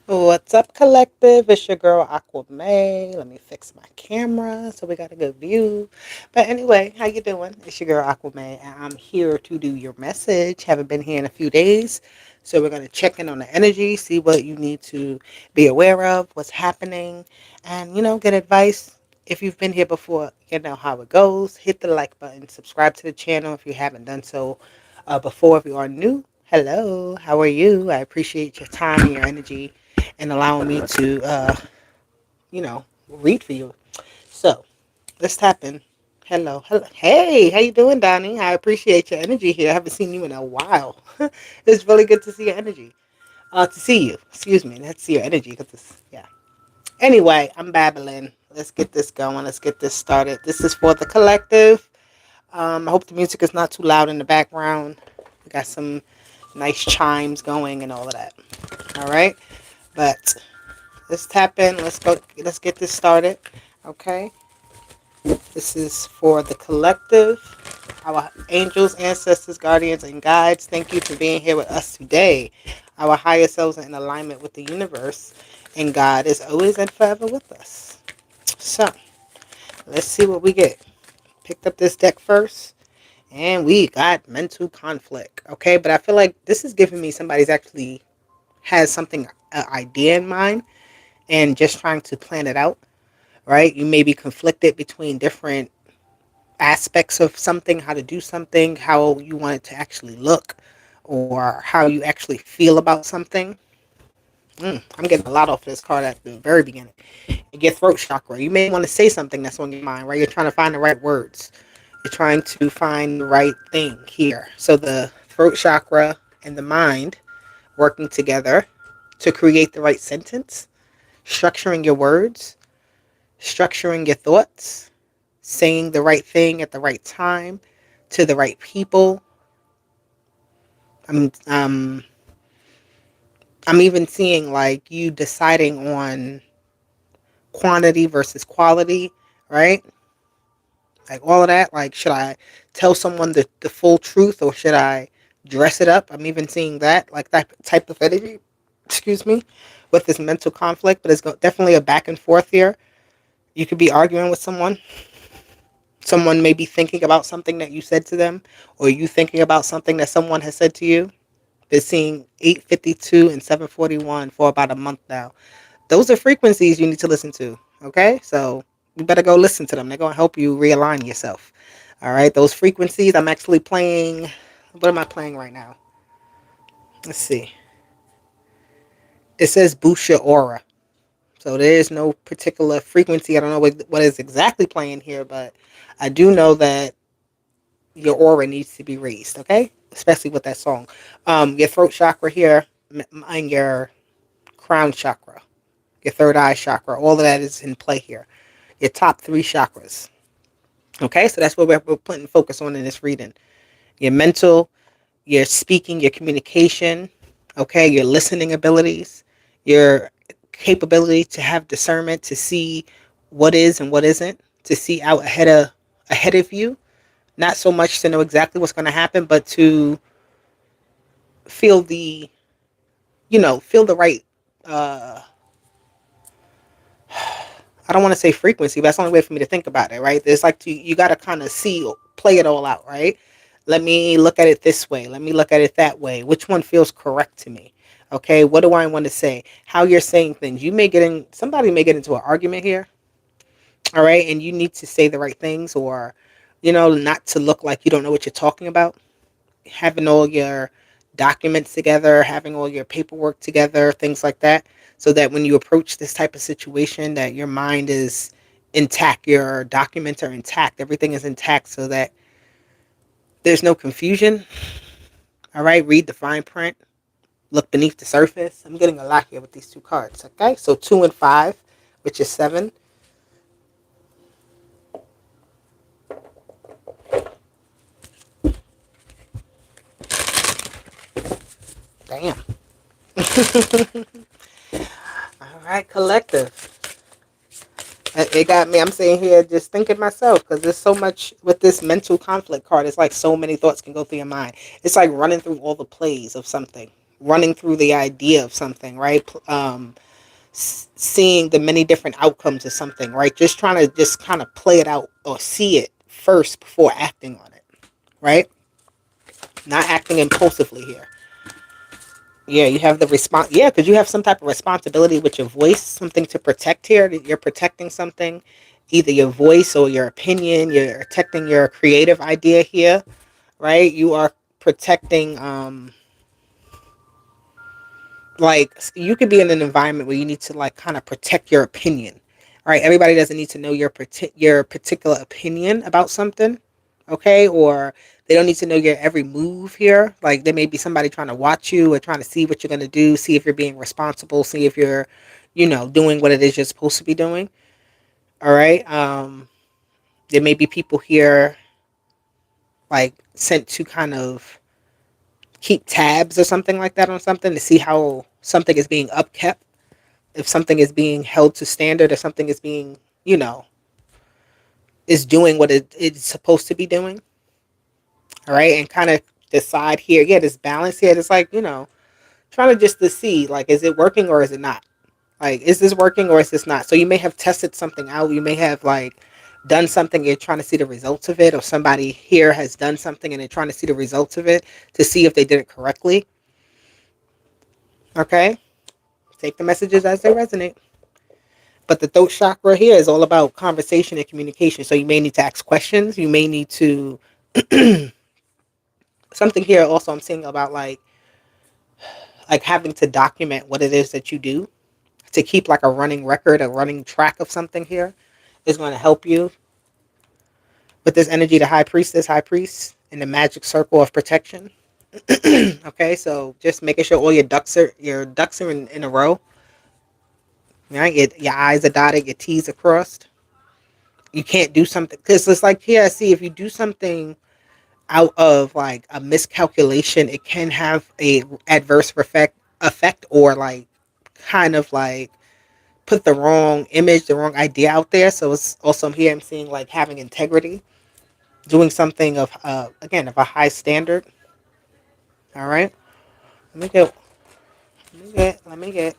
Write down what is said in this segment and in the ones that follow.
What's up, collective? It's your girl Aqua May. Let me fix my camera so we got a good view. But anyway, how you doing? It's your girl Aqua May, and I'm here to do your message. Haven't been here in a few days, so we're gonna check in on the energy, see what you need to be aware of, what's happening, and get advice. If you've been here before, you know how it goes. Hit the like button, subscribe to the channel if you haven't done so before. If you are new, hello, how are you? I appreciate your time and your energy and allowing me to, read for you. So let's tap in. Hello, hello. Hey, how you doing, Donnie? I appreciate your energy here. I haven't seen you in a while. It's really good to see your energy. To see you. Excuse me. Not see your energy. Cause yeah. Anyway, I'm babbling. Let's get this going. Let's get this started. This is for the collective. I hope the music is not too loud in the background. We got some nice chimes going and all of that. All right. But let's tap in. Let's go. Let's get this started. Okay. This is for the collective. Our angels, ancestors, guardians, and guides. Thank you for being here with us today. Our higher selves are in alignment with the universe, and God is always and forever with us. So let's see what we get. Picked up this deck first, and we got mental conflict. Okay, but I feel like this is giving me somebody's actually has something, an idea in mind, and just trying to plan it out, right? You may be conflicted between different aspects of something, how to do something, how you want it to actually look, or how you actually feel about something. I'm getting a lot off this card at the very beginning. Your throat chakra. You may want to say something that's on your mind, right? You're trying to find the right words. You're trying to find the right thing here. So the throat chakra and the mind working together to create the right sentence, structuring your words, structuring your thoughts, saying the right thing at the right time to the right people. I'm um I'm even seeing like you deciding on quantity versus quality, right? Like all of that. Like, should I tell someone the full truth or should I dress it up? I'm even seeing that, like that type of energy, excuse me, with this mental conflict. But it's definitely a back and forth here. You could be arguing with someone. Someone may be thinking about something that you said to them, or you thinking about something that someone has said to you. Been seeing 852 and 741 for about a month now. Those are frequencies you need to listen to. Okay, so you better go listen to them. They're gonna help you realign yourself. All right, those frequencies. I'm actually playing. What am I playing right now? Let's see. It says boost your aura. So there is no particular frequency. I don't know what is exactly playing here, but I do know that your aura needs to be raised. Okay, especially with that song. Your throat chakra here and your crown chakra, your third eye chakra. All of that is in play here. Your top three chakras. Okay, so that's what we're putting focus on in this reading. Your mental, your speaking, your communication, okay, your listening abilities, your capability to have discernment, to see what is and what isn't, to see out ahead of you. Not so much to know exactly what's going to happen, but to feel the, feel the right. Uh, I don't want to say frequency, but that's the only way for me to think about it, right? There's like you got to kind of see, play it all out, right? Let me look at it this way. Let me look at it that way. Which one feels correct to me? Okay, what do I want to say? How you're saying things. Somebody may get into an argument here, all right, and you need to say the right things or, not to look like you don't know what you're talking about. Having all your documents together, having all your paperwork together, things like that, so that when you approach this type of situation, that your mind is intact, your documents are intact, everything is intact, so that there's no confusion. All right, read the fine print, look beneath the surface. I'm getting a lot here with these two cards. Okay, so 2 and 5, which is 7. Damn. All right, collective. It got me. I'm sitting here just thinking myself because there's so much with this mental conflict card. It's like so many thoughts can go through your mind. It's like running through all the plays of something, running through the idea of something, right? Seeing the many different outcomes of something, right? Just trying to just kind of play it out or see it first before acting on it, right? Not acting impulsively here. Yeah, you have the response. Yeah, because you have some type of responsibility with your voice, something to protect here. You're protecting something, either your voice or your opinion. You're protecting your creative idea here, right? You are protecting, like you could be in an environment where you need to like kind of protect your opinion, right? Everybody doesn't need to know your particular opinion about something, okay? Or they don't need to know your every move here. Like there may be somebody trying to watch you or trying to see what you're going to do, see if you're being responsible, see if you're, doing what it is you're supposed to be doing. All right. There may be people here like sent to kind of keep tabs or something like that on something to see how something is being upkept, if something is being held to standard, or something is being, is doing what it's supposed to be doing. All right. And kind of decide here, yeah, this balance here. It's like, trying to just to see, like, is it working or is it not? Like, is this working or is this not? So you may have tested something out. You may have like done something. You're trying to see the results of it, or somebody here has done something and they're trying to see the results of it to see if they did it correctly. Okay. Take the messages as they resonate. But the throat chakra here is all about conversation and communication. So you may need to ask questions. You may need to something here also I'm seeing about like having to document what it is that you do, to keep like a running record, a running track of something here is going to help you with this energy. The high priest in the magic circle of protection. Okay, so just making sure all your ducks are in a row. Right, your I's are dotted, your T's are crossed. You can't do something because it's like here. I see if you do something out of like a miscalculation, it can have a adverse effect, or like kind of like put the wrong image, the wrong idea out there. So it's also here I'm seeing like having integrity, doing something of again of a high standard. All right, let me get, let me get.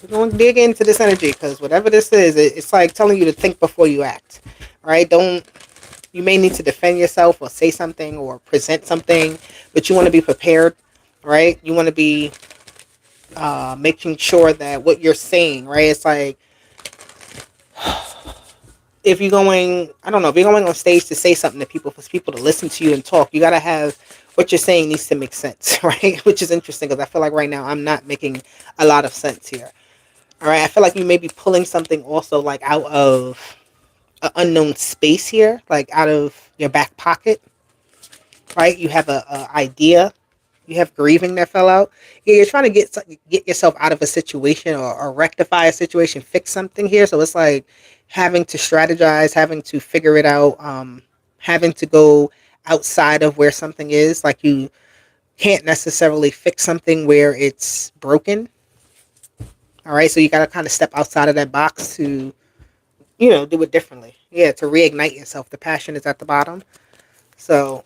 We're going to dig into this energy because whatever this is, it's like telling you to think before you act. Right? Don't. You may need to defend yourself or say something or present something, but you want to be prepared. Right? You want to be making sure that what you're saying, right? It's like if you're going, I don't know, if you're going on stage to say something to people, for people to listen to you and talk, you got to have what you're saying needs to make sense, right? Which is interesting because I feel like right now I'm not making a lot of sense here. All right, I feel like you may be pulling something also like out of an unknown space here, like out of your back pocket, right? You have a idea. You have grieving that fell out. Yeah, you're trying to get yourself out of a situation, or rectify a situation, fix something here. So it's like having to strategize, having to figure it out, having to go outside of where something is. Like you can't necessarily fix something where it's broken. All right, so you got to kind of step outside of that box to, do it differently. Yeah, to reignite yourself. The passion is at the bottom. So,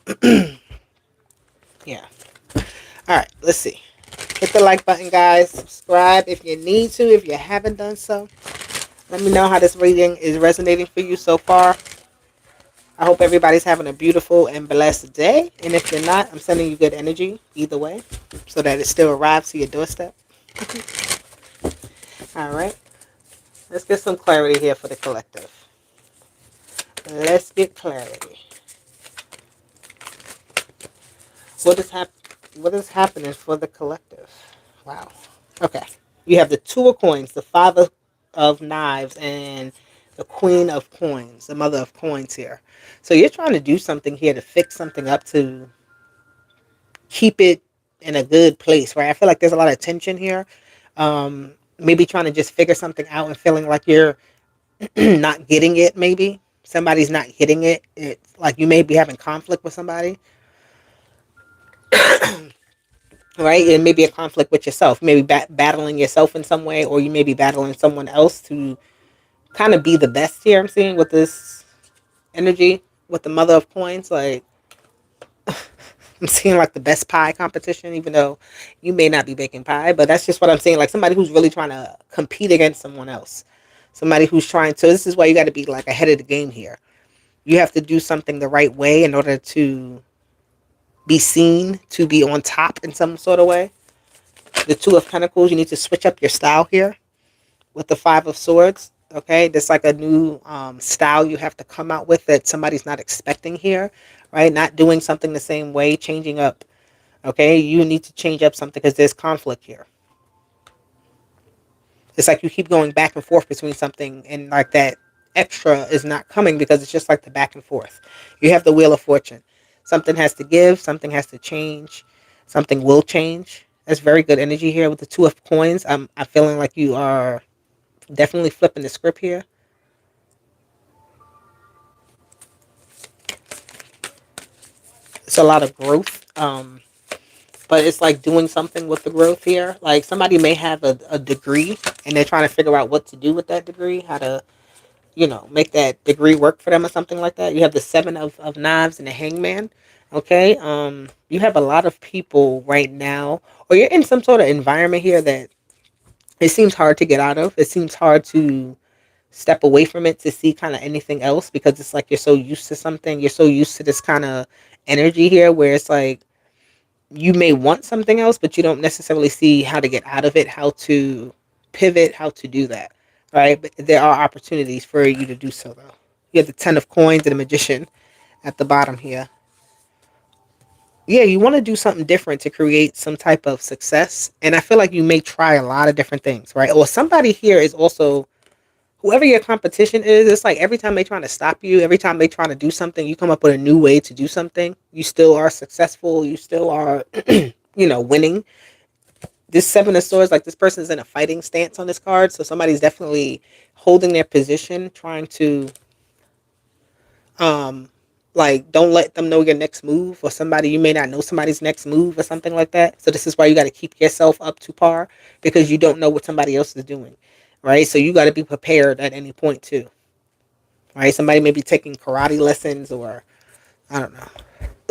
yeah. All right, let's see. Hit the like button, guys. Subscribe if you need to, if you haven't done so. Let me know how this reading is resonating for you so far. I hope everybody's having a beautiful and blessed day. And if you're not, I'm sending you good energy either way so that it still arrives to your doorstep. All right. Let's get some clarity here for the collective. Let's get clarity. What is happening for the collective? Wow. Okay. You have the Two of Coins, the Father of Knives, and the Queen of Coins, the Mother of Coins here. So you're trying to do something here to fix something up, to keep it in a good place, right? I feel like there's a lot of tension here. Maybe trying to just figure something out and feeling like you're not getting it, maybe. Somebody's not hitting it. It's like you may be having conflict with somebody, right? It may be a conflict with yourself, maybe battling yourself in some way, or you may be battling someone else to kind of be the best here. I'm seeing with this energy with the Mother of Coins, like I'm seeing like the best pie competition, even though you may not be baking pie, but that's just what I'm saying. Like somebody who's really trying to compete against someone else. Somebody who's trying to, this is why you got to be like ahead of the game here. You have to do something the right way in order to be seen, to be on top in some sort of way. The Two of Pentacles, you need to switch up your style here with the Five of Swords. Okay, there's like a new style you have to come out with that somebody's not expecting here, right? Not doing something the same way, changing up. Okay, you need to change up something because there's conflict here. It's like you keep going back and forth between something, and like that extra is not coming because it's just like the back and forth. You have the Wheel of Fortune. Something has to give, something has to change, something will change. That's very good energy here with the Two of Coins. I'm feeling like you are definitely flipping the script here. It's a lot of growth. But it's like doing something with the growth here. Like somebody may have a degree and they're trying to figure out what to do with that degree, how to, make that degree work for them or something like that. You have the Seven of Knives and the Hangman. Okay. You have a lot of people right now, or you're in some sort of environment here that it seems hard to get out of. It seems hard to step away from it to see kind of anything else because it's like you're so used to something. You're so used to this kind of energy here where it's like you may want something else, but you don't necessarily see how to get out of it, how to pivot, how to do that, right? But there are opportunities for you to do so, though. You have the Ten of Coins and the Magician at the bottom here. Yeah, you want to do something different to create some type of success. And I feel like you may try a lot of different things, right? Or somebody here is also, whoever your competition is, it's like every time they trying to stop you, every time they trying to do something, you come up with a new way to do something. You still are successful. You still are, winning. This Seven of Swords, like this person's in a fighting stance on this card. So somebody's definitely holding their position, trying to, um, like, don't let them know your next move, or somebody, you may not know somebody's next move or something like that. So this is why you got to keep yourself up to par because you don't know what somebody else is doing, right? So you got to be prepared at any point too, right? Somebody may be taking karate lessons or I don't know,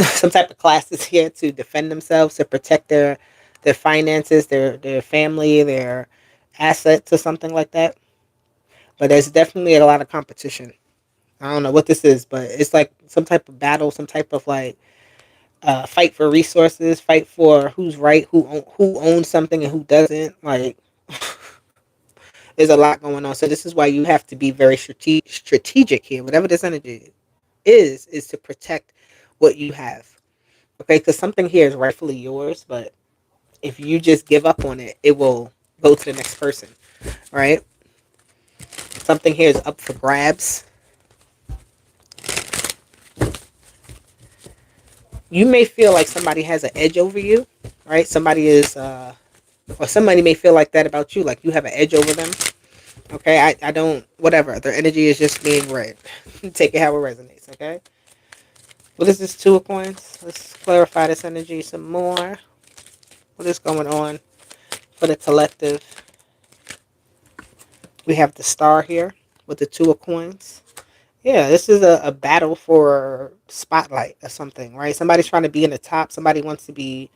some type of classes here to defend themselves, to protect their finances, their family, their assets, or something like that. But there's definitely a lot of competition. I don't know what this is, but it's like some type of battle, some type of like fight for resources, fight for who's right, who owns something and who doesn't. Like there's a lot going on. So this is why you have to be very strategic here. Whatever this energy is to protect what you have. Okay, because something here is rightfully yours, but if you just give up on it, it will go to the next person, right? Something here is up for grabs. You may feel like somebody has an edge over you, right? Somebody is, or somebody may feel like that about you, like you have an edge over them. Okay, I don't, whatever. Their energy is just being read. Take it how it resonates, okay? What is this Two of Coins? Let's clarify this energy some more. What is going on for the collective? We have the Star here with the Two of Coins. Yeah, this is a battle for spotlight or something, right? Somebody's trying to be in the top. Somebody wants to be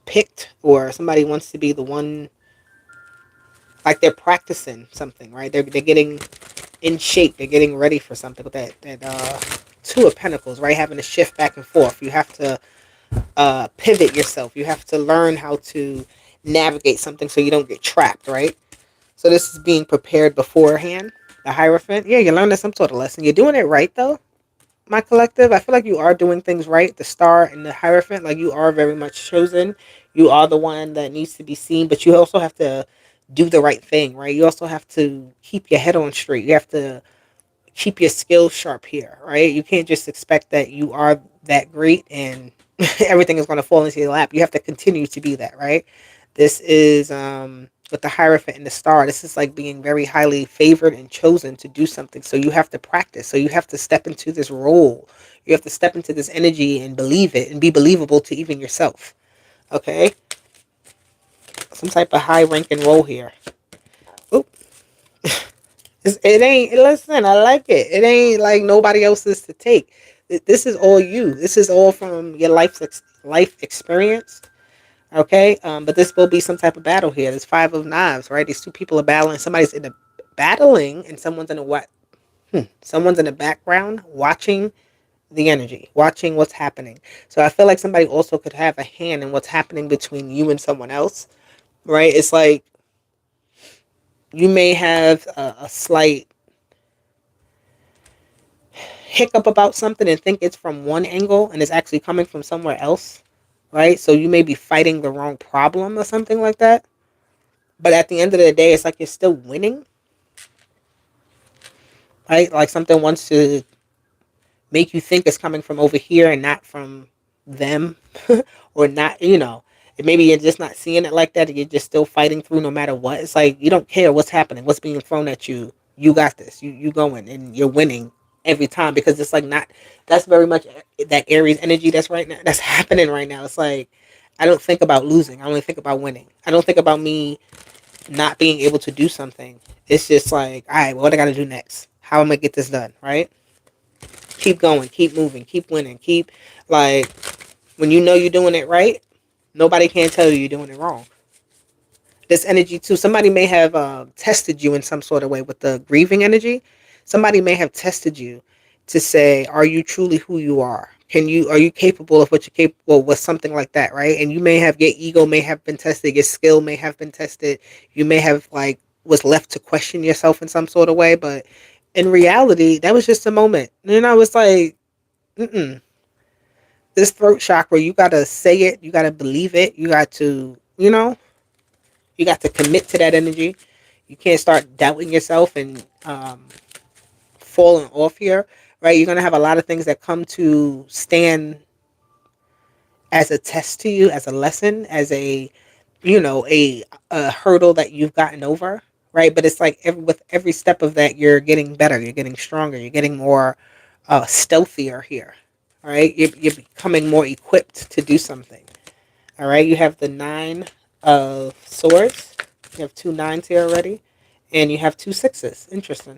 picked, or somebody wants to be the one, like they're practicing something, right? They're getting in shape. They're getting ready for something with that Two of Pentacles, right? Having to shift back and forth. You have to pivot yourself. You have to learn how to navigate something so you don't get trapped, right? So this is being prepared beforehand. The Hierophant. Yeah, you're learning some sort of lesson. You're doing it right, though, my collective. I feel like you are doing things right. The Star and the Hierophant, like you are very much chosen. You are the one that needs to be seen, but you also have to do the right thing, right? You also have to keep your head on straight. You have to keep your skills sharp here, right? You can't just expect that you are that great and everything is going to fall into your lap. You have to continue to be that, right? This is with the Hierophant and the Star. This is like being very highly favored and chosen to do something. So you have to practice. So you have to step into this role. You have to step into this energy and believe it and be believable to even yourself. Okay? Some type of high rank and roll here. Oop. It ain't, listen, I like it. It ain't like nobody else's to take. This is all you. This is all from your life life experienced. Okay, but this will be some type of battle here. There's five of knives, right? These two people are battling. Somebody's in the battling, and someone's in the what? Someone's in the background watching the energy, watching what's happening. So I feel like somebody also could have a hand in what's happening between you and someone else, right? It's like you may have a slight hiccup about something and think it's from one angle and it's actually coming from somewhere else, right? So you may be fighting the wrong problem or something like that. But at the end of the day, it's like you're still winning, right? Like something wants to make you think it's coming from over here and not from them, or not, maybe you're just not seeing it like that, and you're just still fighting through no matter what. It's like you don't care what's happening, what's being thrown at you. You got this. You going and you're winning every time, because it's like not. That's very much that Aries energy that's right now. That's happening right now. It's like I don't think about losing. I only think about winning. I don't think about me not being able to do something. It's just like, all right, well, what I got to do next? How am I gonna get this done? Right? Keep going, keep moving, keep winning, keep like when you know you're doing it right, nobody can tell you you're doing it wrong. This energy too. Somebody may have tested you in some sort of way with the grieving energy. Somebody may have tested you to say, "Are you truly who you are? Are you capable of what you're capable with?" Something like that, right? And you may have your ego may have been tested, your skill may have been tested. You may have like was left to question yourself in some sort of way, but in reality, that was just a moment. It's like, mm-mm. This throat chakra, you gotta say it, you gotta believe it, you got to commit to that energy. You can't start doubting yourself and falling off here, right? You're gonna have a lot of things that come to stand as a test to you, as a lesson, as a hurdle that you've gotten over, right? But it's like with every step of that, you're getting better, you're getting stronger, you're getting more stealthier here, right? You're becoming more equipped to do something. All right, you have the nine of swords. You have two nines here already, and you have two sixes. Interesting.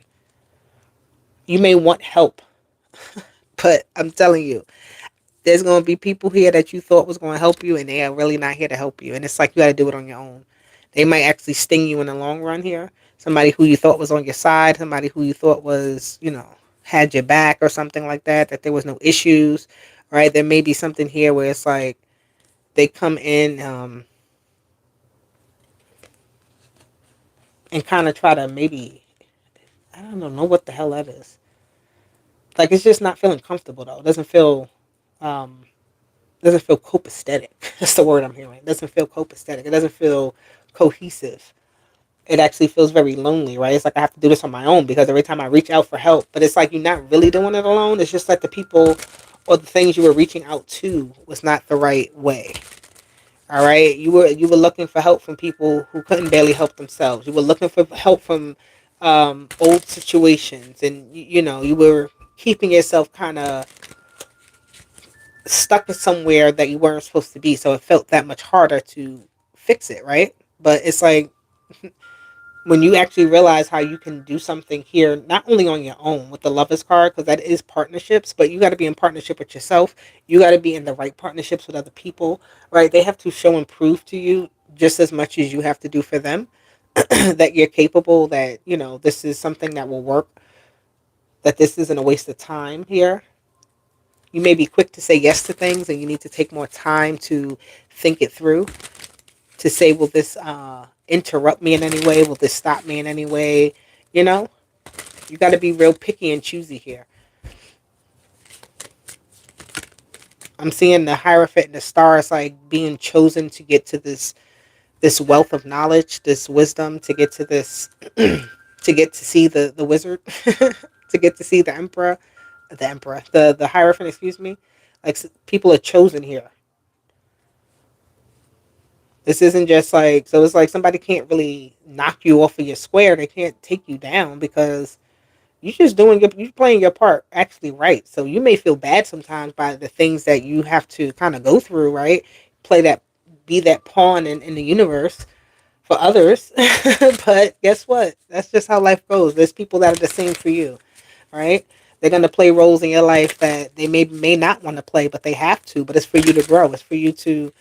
You may want help, but I'm telling you, there's going to be people here that you thought was going to help you, and they are really not here to help you. And it's like you got to do it on your own. They might actually sting you in the long run here. Somebody who you thought was on your side, somebody who you thought was, had your back or something like that, that there was no issues, right? There may be something here where it's like they come in and kind of try to maybe, I don't know what the hell that is. Like it's just not feeling comfortable though. It um doesn't feel copacetic. That's the word I'm hearing. It doesn't feel copacetic. It doesn't feel cohesive. It actually feels very lonely, right? It's like I have to do this on my own because every time I reach out for help, but it's like you're not really doing it alone. It's just like the people or the things you were reaching out to was not the right way. All right, you were looking for help from people who couldn't barely help themselves. You were looking for help from old situations, and you were keeping yourself kind of stuck in somewhere that you weren't supposed to be. So it felt that much harder to fix it, right? But it's like when you actually realize how you can do something here, not only on your own with the Lovers card, because that is partnerships, but you got to be in partnership with yourself. You got to be in the right partnerships with other people, right? They have to show and prove to you just as much as you have to do for them that you're capable, that, this is something that will work, that this isn't a waste of time here. You may be quick to say yes to things, and you need to take more time to think it through, to say, will this interrupt me in any way? Will this stop me in any way? You know, you got to be real picky and choosy here. I'm seeing the Hierophant and the stars like being chosen to get to this wealth of knowledge, this wisdom, to get to this, to get to see the wizard, to get to see the Hierophant, excuse me. Like people are chosen here. This isn't just like, so it's like somebody can't really knock you off of your square. They can't take you down because you're playing your part actually right. So you may feel bad sometimes by the things that you have to kind of go through, right? Play that, be that pawn in the universe for others. But guess what? That's just how life goes. There's people that are the same for you, right? They're gonna play roles in your life that they may not want to play, but they have to. But it's for you to grow. It's for you to,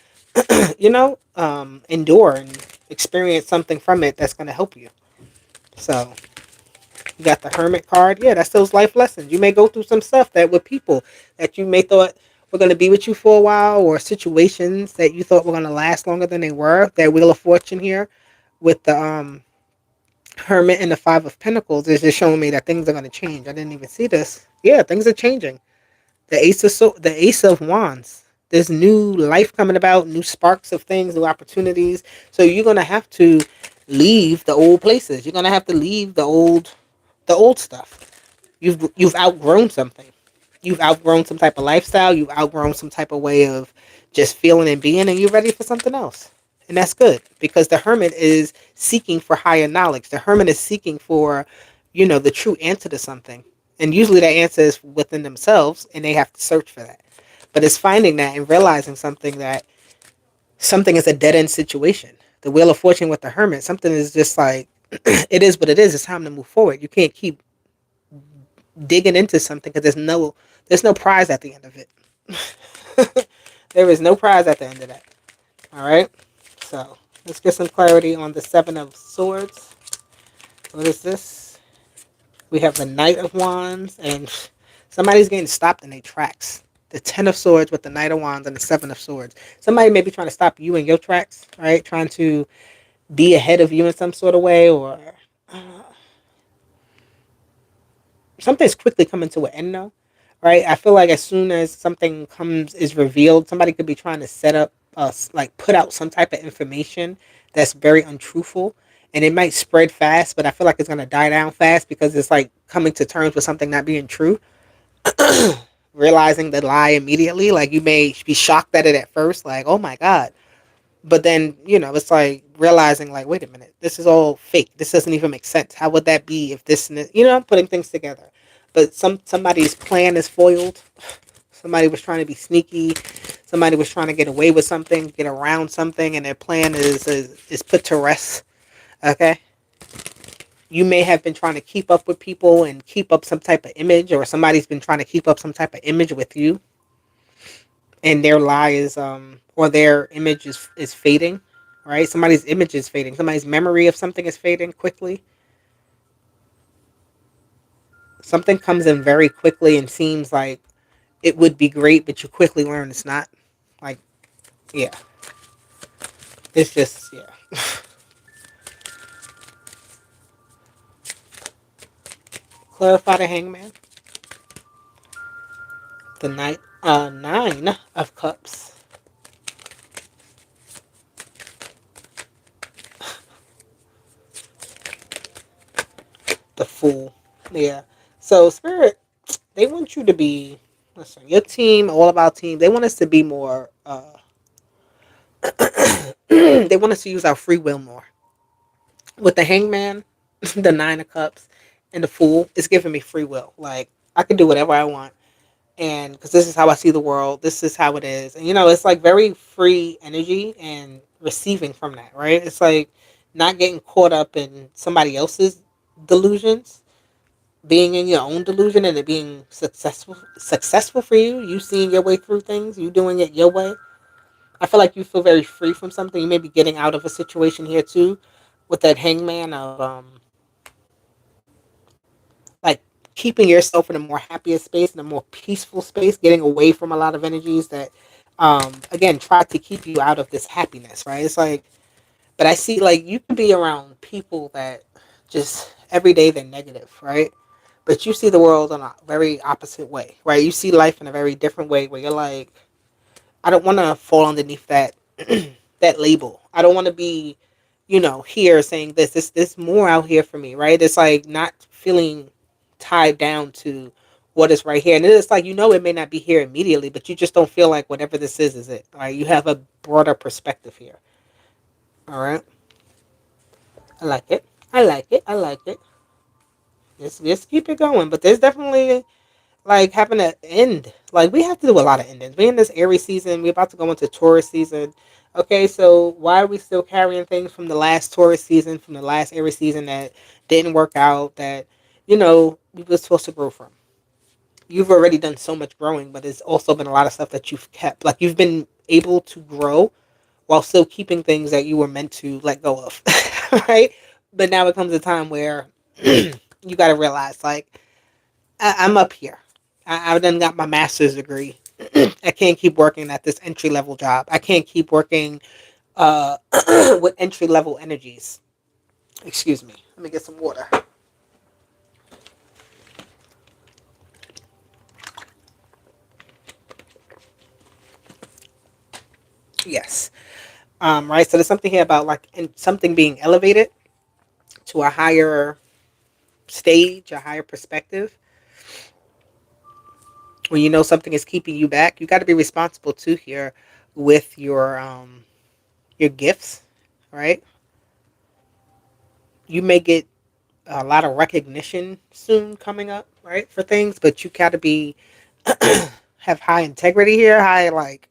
endure and experience something from it that's gonna help you. So you got the Hermit card. Yeah, that's those life lessons. You may go through some stuff that with people that you may thought were going to be with you for a while, or situations that you thought were going to last longer than they were. That Wheel of Fortune here with the Hermit and the Five of Pentacles is just showing me that things are going to change. I didn't even see this. Yeah, things are changing. The Ace of Wands. There's new life coming about, new sparks of things, new opportunities. So you're gonna have to leave the old places. You're gonna have to leave the old stuff. You've outgrown something. You've outgrown some type of lifestyle. You've outgrown some type of way of just feeling and being, and you're ready for something else. And that's good because the hermit is seeking for higher knowledge. The hermit is seeking for, the true answer to something. And usually that answer is within themselves and they have to search for that. But it's finding that and realizing something is a dead end situation. The Wheel of Fortune with the hermit, something is just like, it is what it is. It's time to move forward. You can't keep digging into something because there's no prize at the end of it. There is no prize at the end of that. All right. So let's get some clarity on the Seven of Swords. What is this? We have the Knight of Wands, and somebody's getting stopped in their tracks. The Ten of Swords with the Knight of Wands and the Seven of Swords. Somebody may be trying to stop you in your tracks, right? Trying to be ahead of you in some sort of way, or something's quickly coming to an end though, right? I feel like as soon as something is revealed, somebody could be trying to set up, like put out some type of information that's very untruthful, and it might spread fast, but I feel like it's gonna die down fast because it's like coming to terms with something not being true, realizing the lie immediately. Like you may be shocked at it at first, like oh my god, but then, it's like realizing, like, wait a minute, this is all fake. This doesn't even make sense. How would that be if this, putting things together. But somebody's plan is foiled. Somebody was trying to be sneaky. Somebody was trying to get away with something, get around something, and their plan is put to rest. Okay? You may have been trying to keep up with people and keep up some type of image, or somebody's been trying to keep up some type of image with you, and their lie is or their image is fading, right? Somebody's image is fading. Somebody's memory of something is fading quickly. Something comes in very quickly and seems like it would be great, but you quickly learn it's not. Like, yeah, it's just, yeah. Clarify the Hangman. The Nine of Cups. The Fool. Yeah. So Spirit, they want you to be, listen, your team, all of our team, they want us to be more, they want us to use our free will more. With the Hangman, the Nine of Cups, and the Fool, it's giving me free will. Like, I can do whatever I want. And because this is how I see the world, this is how it is. And, it's like very free energy and receiving from that, right? It's like not getting caught up in somebody else's delusions, being in your own delusion and it being successful for you. You seeing your way through things, you doing it your way. I feel like you feel very free from something. You may be getting out of a situation here too, with that Hangman of like keeping yourself in a more happier space, in a more peaceful space, getting away from a lot of energies that again try to keep you out of this happiness, right? It's like, but I see like you can be around people that just every day they're negative, right? But you see the world in a very opposite way, right? You see life in a very different way where you're like, I don't want to fall underneath that that label. I don't want to be, here saying this more out here for me, right? It's like not feeling tied down to what is right here. And it's like, it may not be here immediately, but you just don't feel like whatever this is it. Right? You have a broader perspective here. All right. I like it. I like it. I like it. Just keep it going. But there's definitely like having an end. Like we have to do a lot of endings. We in this Aries season. We're about to go into Taurus season. Okay, so why are we still carrying things from the last Taurus season, from the last Aries season that didn't work out, that we were supposed to grow from? you've already done so much growing, but it's also been a lot of stuff that you've kept. Like you've been able to grow while still keeping things that you were meant to let go of, right? But now it comes a time where you got to realize, like, I'm up here. I've done got my master's degree. I can't keep working at this entry level job. I can't keep working uh, with entry level energies. Excuse me. Let me get some water. Yes. Right. So there's something here about like something being elevated to a higher stage, a higher perspective. When you know something is keeping you back, you got to be responsible too here with your gifts, right? You may get a lot of recognition soon coming up, right, for things, but you got to be have high integrity here, high like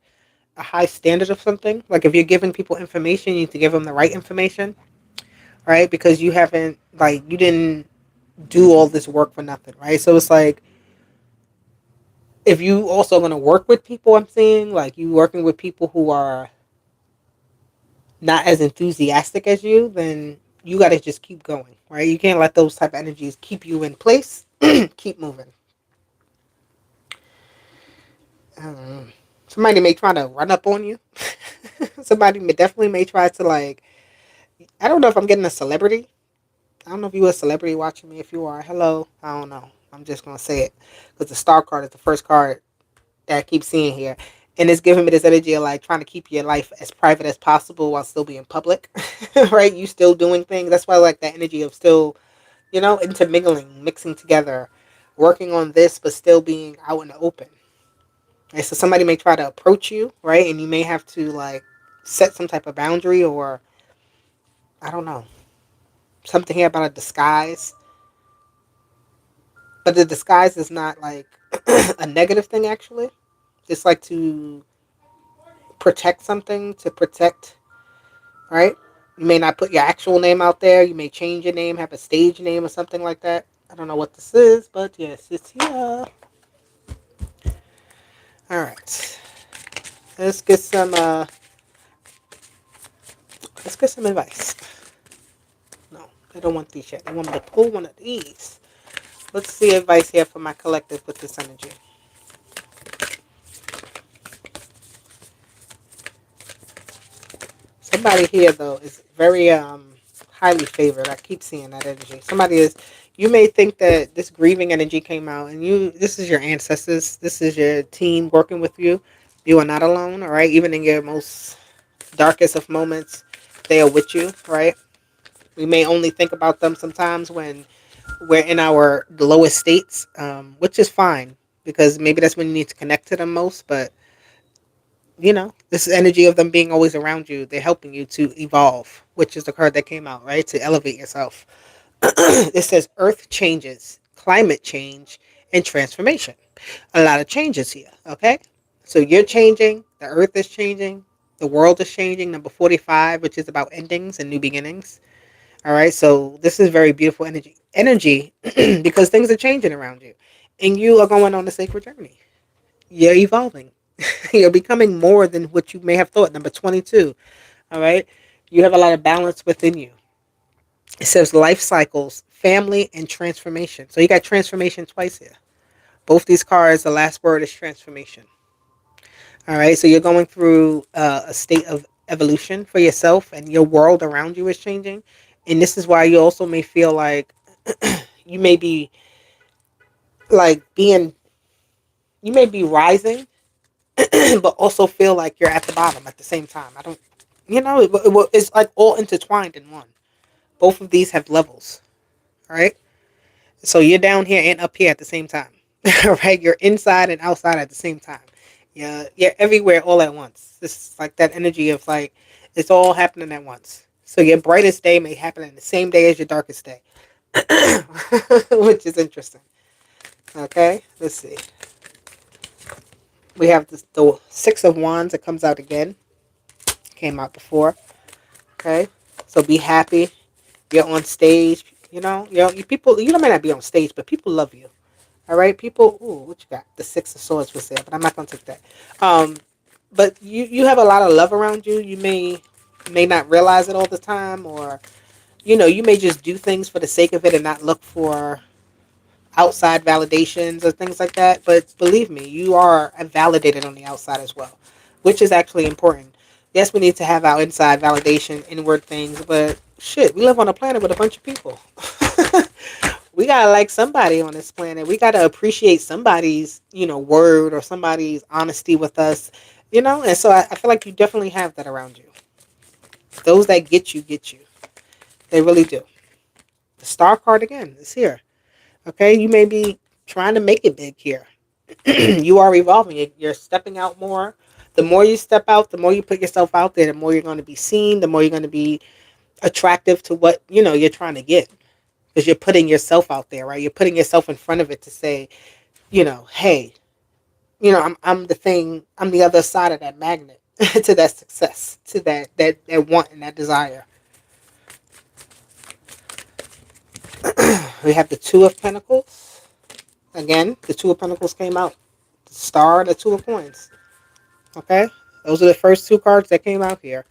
a high standard of something. Like if you're giving people information, you need to give them the right information, right? Because you haven't like you didn't do all this work for nothing, right? So it's like if you also going to work with people, I'm saying like you working with people who are not as enthusiastic as you, then you got to just keep going, right? You can't let those type of energies keep you in place. Keep moving. Somebody may try to run up on you. Somebody may definitely may try to like. I don't know if I'm getting a celebrity. I don't know if you a celebrity watching me. If you are, hello. I don't know. I'm just gonna say it because the star card is the first card that I keep seeing here, and it's giving me this energy of like trying to keep your life as private as possible while still being public, right? You still doing things. That's why I like that energy of still, intermingling, mixing together, working on this, but still being out in the open. Right? So somebody may try to approach you, right? And you may have to like set some type of boundary or I don't know, something here about a disguise. But the disguise is not like a negative thing actually. It's like to protect something, to protect, right? You may not put your actual name out there. You may change your name, have a stage name or something like that. I don't know what this is, but yes, it's here. All right. Let's get some advice. No, they don't want these yet. They want me to pull one of these. Let's see advice here for my collective with this energy. Somebody here though is very highly favored. I keep seeing that energy. Somebody is you may think that this grieving energy came out and this is your ancestors. This is your team working with you. You are not alone, all right? Even in your most darkest of moments, they are with you, right? We may only think about them sometimes when we're in our lowest states, which is fine because maybe that's when you need to connect to them most. But this energy of them being always around you, they're helping you to evolve, which is the card that came out, right? To elevate yourself. It says Earth changes, climate change, and transformation. A lot of changes here, okay? So you're changing, the Earth is changing, the world is changing. Number 45, which is about endings and new beginnings. All right, so this is very beautiful energy because things are changing around you, and you are going on a sacred journey. You're evolving. You're becoming more than what you may have thought. Number 22. All right, you have a lot of balance within you. It says life cycles, family, and transformation. So you got transformation twice here. Both these cards, the last word is transformation. All right, so you're going through a state of evolution for yourself, and your world around you is changing. And this is why you also may feel like you may be like being, you may be rising, but also feel like you're at the bottom at the same time. I don't, it's like all intertwined in one. Both of these have levels, right? So you're down here and up here at the same time, right? You're inside and outside at the same time. Yeah, you're everywhere all at once. This is like that energy of like it's all happening at once. So your brightest day may happen in the same day as your darkest day, which is interesting. Okay, let's see. We have the Six of Wands that comes out again. Came out before. Okay, so be happy. You're on stage. You people. You may not be on stage, but people love you. All right, people. Ooh, what you got? The Six of Swords was there, but I'm not gonna take that. Um, but you have a lot of love around you. You may not realize it all the time, or you may just do things for the sake of it and not look for outside validations or things like that. But believe me, you are validated on the outside as well, which is actually important. Yes, we need to have our inside validation, inward things, but shit, we live on a planet with a bunch of people. We gotta like somebody on this planet. We gotta appreciate somebody's, word or somebody's honesty with us, And so I feel like you definitely have that around you. Those that get you. They really do. The star card again is here. Okay, you may be trying to make it big here. You are evolving. You're stepping out more. The more you step out, the more you put yourself out there, the more you're going to be seen, the more you're going to be attractive to what, you're trying to get. Because you're putting yourself out there, right? You're putting yourself in front of it to say, hey, I'm the thing, I'm the other side of that magnet to that success, to that want and that desire. We have the Two of Pentacles. Again, the Two of Pentacles came out. The Star, the Two of Coins. Okay? Those are the first two cards that came out here.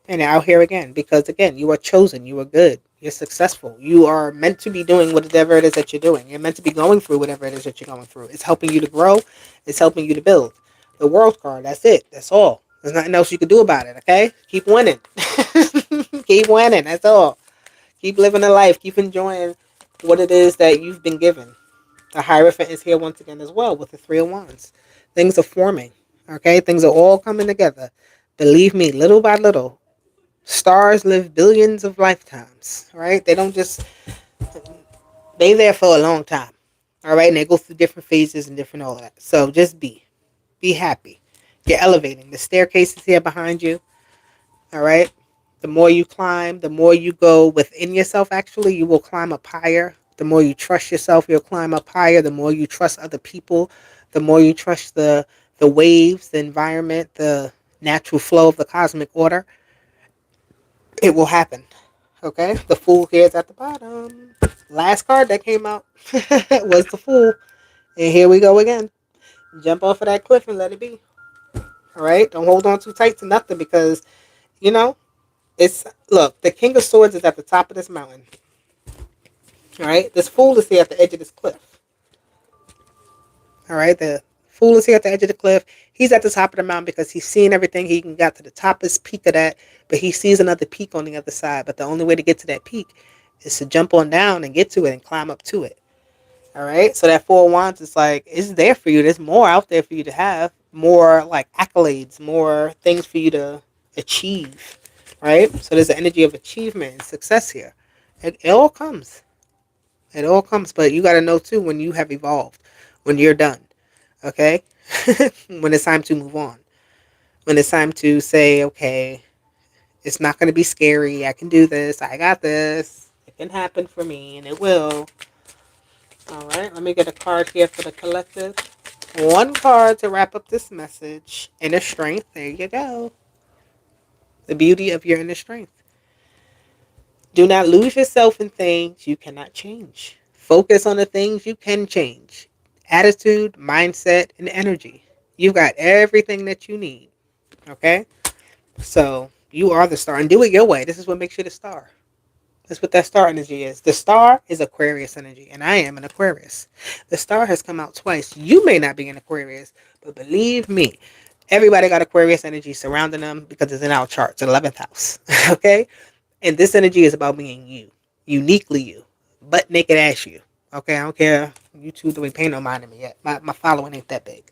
And out here again. Because again, you are chosen. You are good. You're successful. You are meant to be doing whatever it is that you're doing. You're meant to be going through whatever it is that you're going through. It's helping you to grow. It's helping you to build. The World card, that's it. That's all. There's nothing else you can do about it, okay? Keep winning. Keep winning. That's all. Keep living a life. Keep enjoying what it is that you've been given. The Hierophant is here once again as well with the Three of Wands. Things are forming. Okay? Things are all coming together. Believe me, little by little. Stars live billions of lifetimes. Right? They don't just they there for a long time. All right, and they go through different phases and different all that. So just be happy. You're elevating. The staircase is here behind you. All right. The more you climb, the more you go within yourself. Actually, you will climb up higher. The more you trust yourself, you'll climb up higher. The more you trust other people, the more you trust the waves, the environment, the natural flow of the cosmic order. It will happen. Okay. The Fool here is at the bottom. Last card that came out was the Fool, and here we go again. Jump off of that cliff and let it be. All right. Don't hold on too tight to nothing because you know it's look. The King of Swords is at the top of this mountain. All right. This Fool is here at the edge of this cliff. All right. The Fool is here at the edge of the cliff. He's at the top of the mountain because he's seen everything. He can get to the toppest peak of that, but he sees another peak on the other side. But the only way to get to that peak is to jump on down and get to it and climb up to it. All right. So that Four of Wands is like, it's there for you. There's more out there for you to have. More like accolades, more things for you to achieve. Right. So there's an energy of achievement and success here. It all comes. It all comes. But you got to know too when you have evolved, when you're done. Okay. When it's time to move on. When it's time to say, okay, it's not going to be scary. I can do this. I got this. It can happen for me and it will. All right, let me get a card here for the collective. One card to wrap up this message. Inner strength. There you go. The beauty of your inner strength. Do not lose yourself in things you cannot change. Focus on the things you can change. Attitude, mindset, and energy. You've got everything that you need. Okay? So you are the star. And do it your way. This is what makes you the star. That's what that star energy is. The star is Aquarius energy, and I am an Aquarius. The star has come out twice. You may not be an Aquarius, but believe me, everybody got Aquarius energy surrounding them because it's in our charts, 11th house. Okay? And this energy is about being you, uniquely you, butt naked ass you. Okay? I don't care. YouTube don't pay no mind to me yet. My following ain't that big.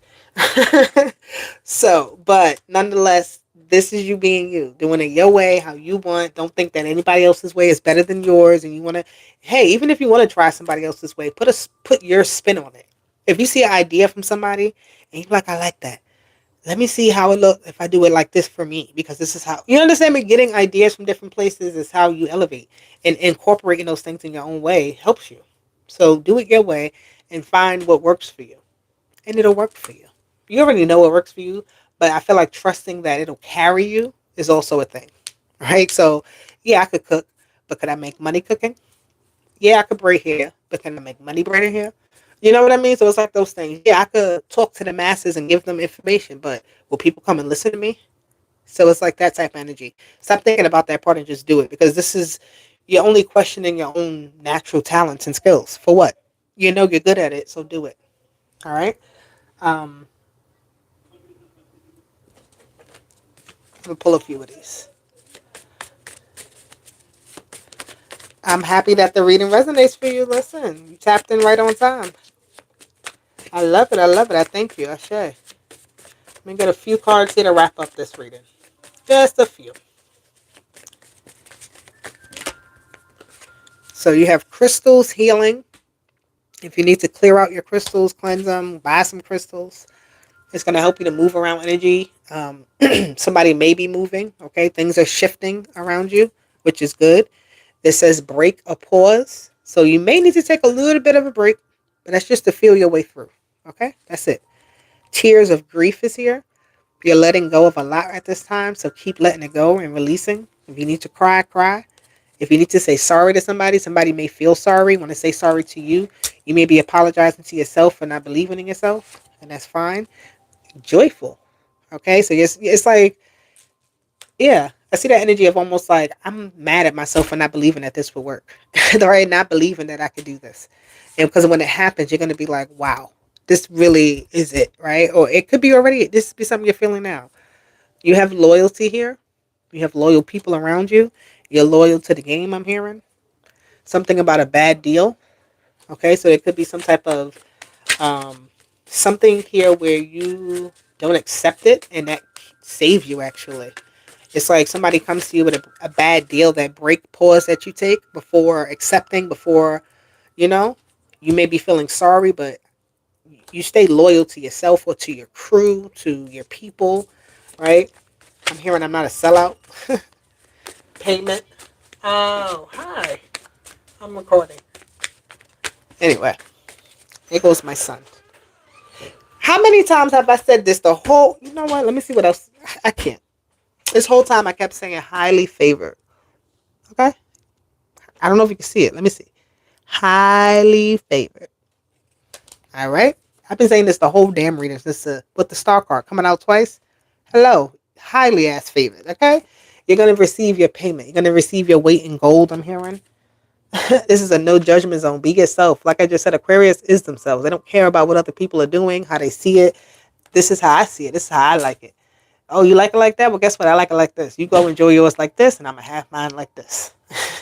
So, but nonetheless, this is you being you, doing it your way, how you want. Don't think that anybody else's way is better than yours, and you want to. Hey, even if you want to try somebody else's way, put your spin on it. If you see an idea from somebody and you're like, I like that. Let me see how it looks if I do it like this for me, because this is how you understand me. Getting ideas from different places is how you elevate, and incorporating those things in your own way helps you. So do it your way and find what works for you, and it'll work for you. You already know what works for you, but I feel like trusting that it'll carry you is also a thing, right? So, yeah, I could cook, but could I make money cooking? Yeah, I could braid hair, but can I make money braiding hair? You know what I mean? So it's like those things. Yeah, I could talk to the masses and give them information, but will people come and listen to me? So it's like that type of energy. Stop thinking about that part and just do it, because this is, you're only questioning your own natural talents and skills. For what? You know you're good at it, so do it. All right? Um, I'm going to pull a few of these. I'm happy that the reading resonates for you. Listen, you tapped in right on time. I love it. I love it. I thank you. I say. Let me get a few cards here to wrap up this reading. Just a few. So you have crystals healing. If you need to clear out your crystals, cleanse them, buy some crystals. It's going to help you to move around energy. Somebody may be moving. Okay, things are shifting around you, which is good. This says break a pause. So you may need to take a little bit of a break, but that's just to feel your way through. Okay, that's it. Tears of grief is here. You're letting go of a lot at this time, so keep letting it go and releasing. If you need to cry, cry. If you need to say sorry to somebody, somebody may feel sorry. Want to say sorry to you. You may be apologizing to yourself for not believing in yourself, and that's fine. Joyful. Okay, so it's like, yeah, I see that energy of almost like I'm mad at myself for not believing that this would work. Right? Not believing that I could do this. And because when it happens, you're going to be like, wow, this really is it, right? Or it could be already, this could be something you're feeling now. You have loyalty here. You have loyal people around you. You're loyal to the game, I'm hearing. Something about a bad deal. Okay, so it could be some type of um, something here where you don't accept it, and that saves you actually. It's like somebody comes to you with a bad deal, that break pause that you take before accepting, before, you know, you may be feeling sorry, but you stay loyal to yourself or to your crew, to your people, right? I'm hearing I'm not a sellout. Payment. Oh, hi. I'm recording. Anyway, here goes my son. How many times have I said this? The whole, you know what? Let me see what else. I can't. This whole time I kept saying highly favored. Okay? I don't know if you can see it. Let me see. Highly favored. All right? I've been saying this the whole damn reading since with the star card coming out twice. Hello. Highly ass favored. Okay? You're going to receive your payment. You're going to receive your weight in gold, I'm hearing. This is a no judgment zone. Be yourself. Like I just said, Aquarius is themselves. They don't care about what other people are doing, how they see it. This is how I see it. This is how I like it. Oh, you like it like that? Well, guess what? I like it like this. You go enjoy yours like this, and I'm going to have mine like this.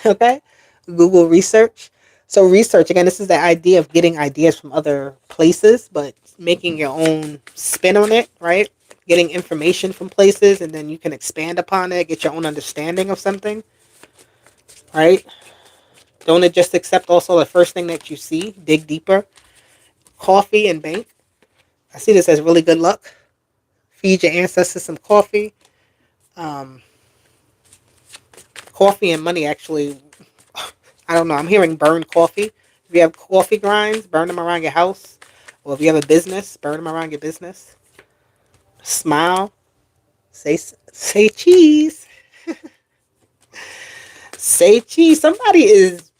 Okay? Google research. So, research, again, this is the idea of getting ideas from other places, but making your own spin on it, right? Getting information from places, and then you can expand upon it, get your own understanding of something, right? Don't just accept also the first thing that you see. Dig deeper. Coffee and bank. I see this as really good luck. Feed your ancestors some coffee. Um, Coffee and money actually. I don't know. I'm hearing burn coffee. If you have coffee grinds, burn them around your house. Or if you have a business, burn them around your business. Smile. Say cheese. Say cheese. Somebody is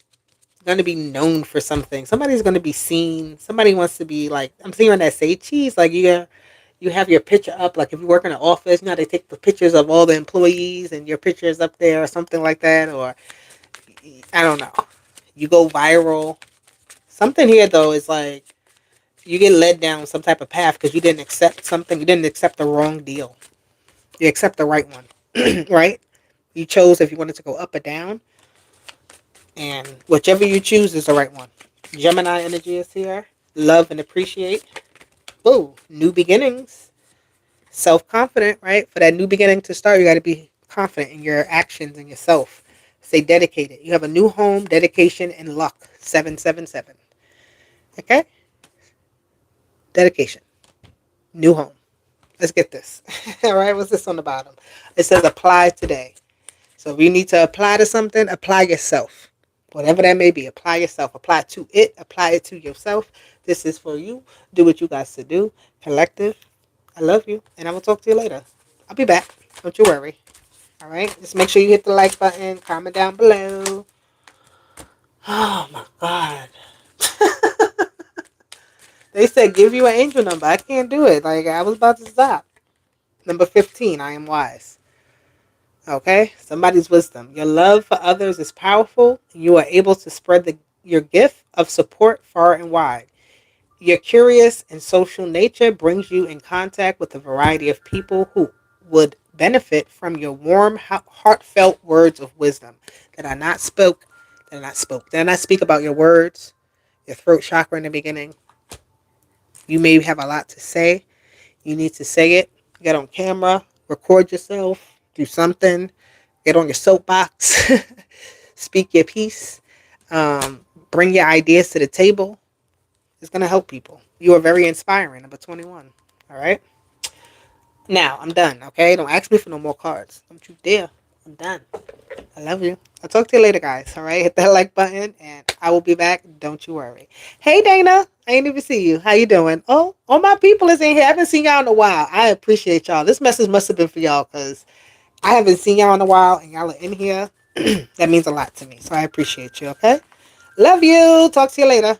going to be known for something. Somebody's going to be seen. Somebody wants to be like, I'm seeing that say cheese. Like you have your picture up. Like if you work in an office, you know how they take the pictures of all the employees and your picture is up there or something like that. Or I don't know. You go viral. Something here though is like you get led down some type of path because you didn't accept something. You didn't accept the wrong deal. You accept the right one, right? You chose if you wanted to go up or down, and whichever you choose is the right one. Gemini energy is here. Love and appreciate. Ooh, new beginnings. Self-confident, right? For that new beginning to start, you got to be confident in your actions and yourself. Stay dedicated. You have a new home, dedication, and luck. 777. Okay? Dedication. New home. Let's get this. All right, what's this on the bottom? It says apply today. So if you need to apply to something, apply yourself. Whatever that may be, apply yourself. Apply to it. Apply it to yourself. This is for you. Do what you guys to do. Collective. I love you, and I will talk to you later. I'll be back. Don't you worry. All right? Just make sure you hit the like button. Comment down below. Oh, my God. They said give you an angel number. I can't do it. Like I was about to stop. Number 15, I am wise. Okay? Somebody's wisdom. Your love for others is powerful. You are able to spread your gift of support far and wide. Your curious and social nature brings you in contact with a variety of people who would benefit from your warm, heartfelt words of wisdom that are not spoke, that are not spoke. Did I not speak about your words, your throat chakra in the beginning? You may have a lot to say. You need to say it. Get on camera, record yourself, do something, get on your soapbox, speak your piece, bring your ideas to the table. It's going to help people. You are very inspiring. Number 21. All right. Now, I'm done. Okay. Don't ask me for no more cards. Don't you dare. I'm done. I love you. I'll talk to you later, guys. All right. Hit that like button and I will be back. Don't you worry. Hey, Dana. I ain't even see you. How you doing? Oh, all my people is in here. I haven't seen y'all in a while. I appreciate y'all. This message must have been for y'all because I haven't seen y'all in a while and y'all are in here. That means a lot to me. So I appreciate you. Okay. Love you. Talk to you later.